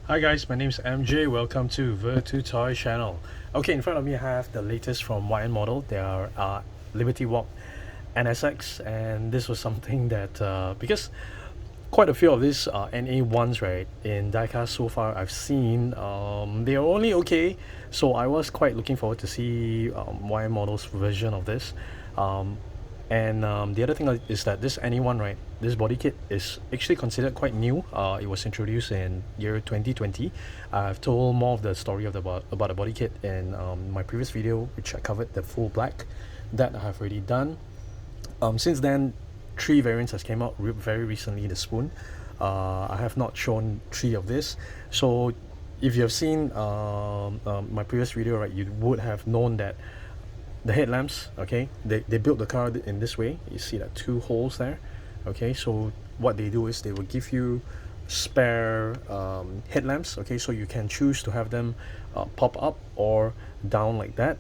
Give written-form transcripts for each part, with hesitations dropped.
Hi guys, my name is MJ. Welcome to the Toy channel. Okay, in front of me I have the latest from YN model. They are Liberty Walk NSX, and this was something that because quite a few of these NA1s, right, in diecast so far I've seen, they are only okay. So I was quite looking forward to see YN model's version of this. The other thing is that this NA1, right, this body kit is actually considered quite new. It was introduced in year 2020. I've told more of the story of about the body kit in my previous video, which I covered the full black that I have already done. Since then, 3 variants has came out very recently. The spoon, I have not shown 3 of this. So if you have seen my previous video, right, you would have known that the headlamps, okay, they built the car in this way. You see that 2 holes there, okay. So what they do is they will give you spare headlamps, okay, so you can choose to have them pop up or down like that.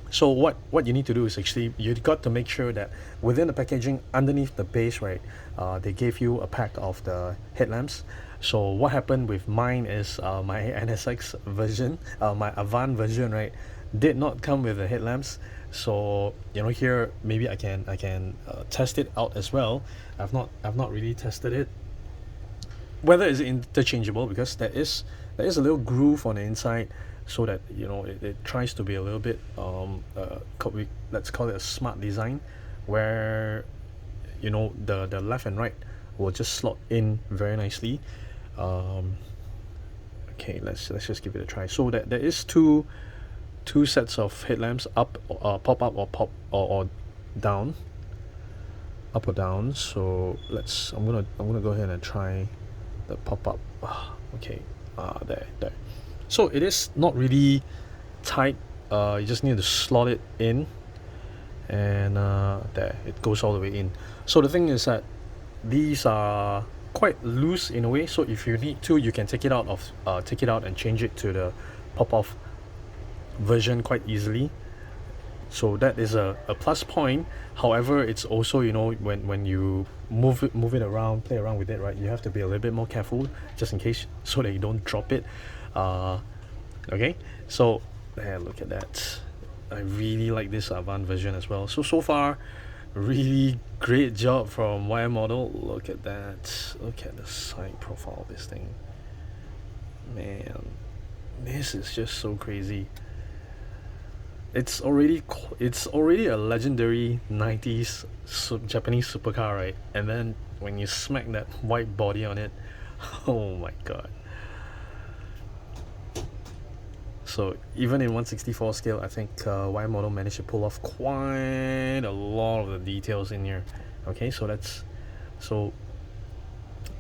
So what you need to do is actually you've got to make sure that within the packaging underneath the base, right, they gave you a pack of the headlamps. So what happened with mine is my NSX version, my ADVAN version, right, did not come with the headlamps. So you know, here maybe I can test it out as well. I've not really tested it whether it's interchangeable, because there is a little groove on the inside, so that you know it tries to be a little bit let's call it a smart design, where you know the left and right will just slot in very nicely. Okay, let's just give it a try. So that there is two sets of headlamps, up, pop up, or pop or down, up or down. So I'm gonna go ahead and try the pop up. Okay, there. So it is not really tight. You just need to slot it in, and there it goes all the way in. So the thing is that these are quite loose in a way. So if you need to, you can take it out and change it to the pop off version quite easily. So that is a plus point. However, it's also, you know, when you move it around, play around with it, right, you have to be a little bit more careful just in case, so that you don't drop it. Okay, so look at that. I really like this ADVAN version as well. So far, really great job from YM model. Look at that. Look at the side profile of this thing. Man, this is just so crazy. It's already a legendary 90s Japanese supercar, right? And then when you smack that white body on it, oh my god. So even in 1/64 scale, I think Y model managed to pull off quite a lot of the details in here. Okay, so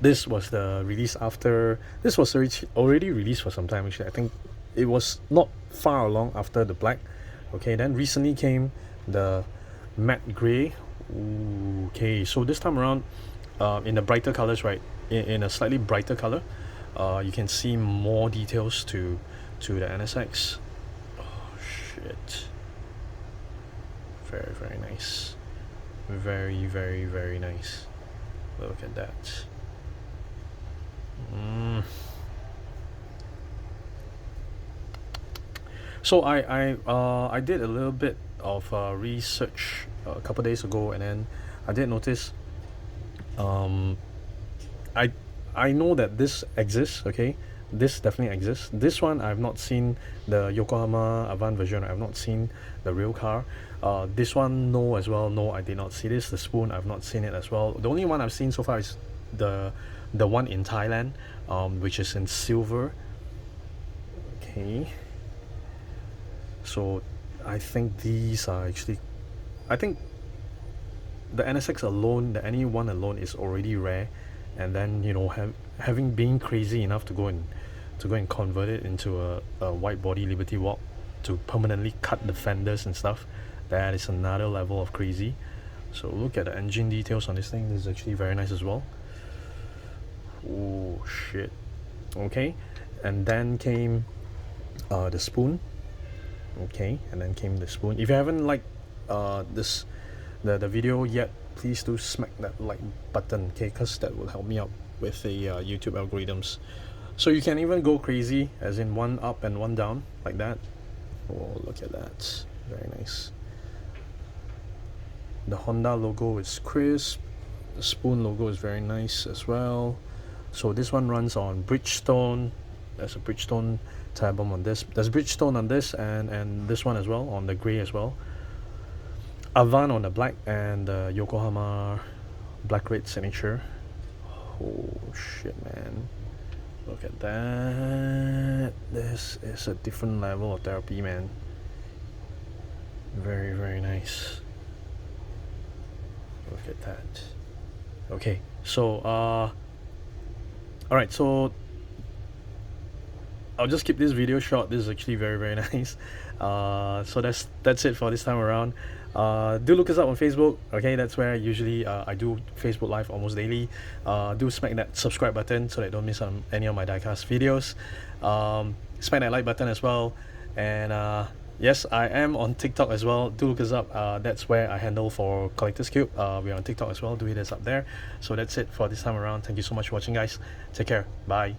this was the release after. This was already released for some time actually. I think it was not far along after the black. Okay, then recently came the matte gray. Okay, so this time around, in the brighter colors, right, in a slightly brighter color, you can see more details to the NSX. Oh shit, very nice, very nice. Look at that. So I did a little bit of research a couple days ago, and then I did notice, I know that this exists. Okay, this definitely exists. This one I've not seen, the Yokohama ADVAN version. I've not seen the real car. This one, no, as well. No, I did not see this. The spoon, I've not seen it as well. The only one I've seen so far is the one in Thailand, which is in silver. Okay. So I think these are actually, I think the NSX alone, the NA1 alone is already rare, and then you know, having been crazy enough to go and convert it into a white body Liberty Walk to permanently cut the fenders and stuff, that is another level of crazy. So look at the engine details on this thing. This is actually very nice as well. Oh shit. Okay, and then came the spoon. Okay, and then came the spoon. If you haven't liked the video yet, please do smack that like button, okay, because that will help me out with the YouTube algorithms. So you can even go crazy, as in one up and one down, like that. Oh, look at that. Very nice. The Honda logo is crisp. The Spoon logo is very nice as well. So this one runs on Bridgestone. There's a Bridgestone tab on this. There's Bridgestone on this, and this one as well, on the grey as well. ADVAN on the black, and the Yokohama black red signature. Oh shit, man. Look at that. This is a different level of therapy, man. Very, very nice. Look at that. Okay, so alright, so I'll just keep this video short. This is actually very, very nice. So that's it for this time around. Do look us up on Facebook. Okay, that's where usually I do Facebook Live almost daily. Do smack that subscribe button so that you don't miss on any of my diecast videos. Smack that like button as well. And yes, I am on TikTok as well. Do look us up. That's where I handle for Collector's Cube. We're on TikTok as well. Do hit us up there. So that's it for this time around. Thank you so much for watching, guys. Take care. Bye.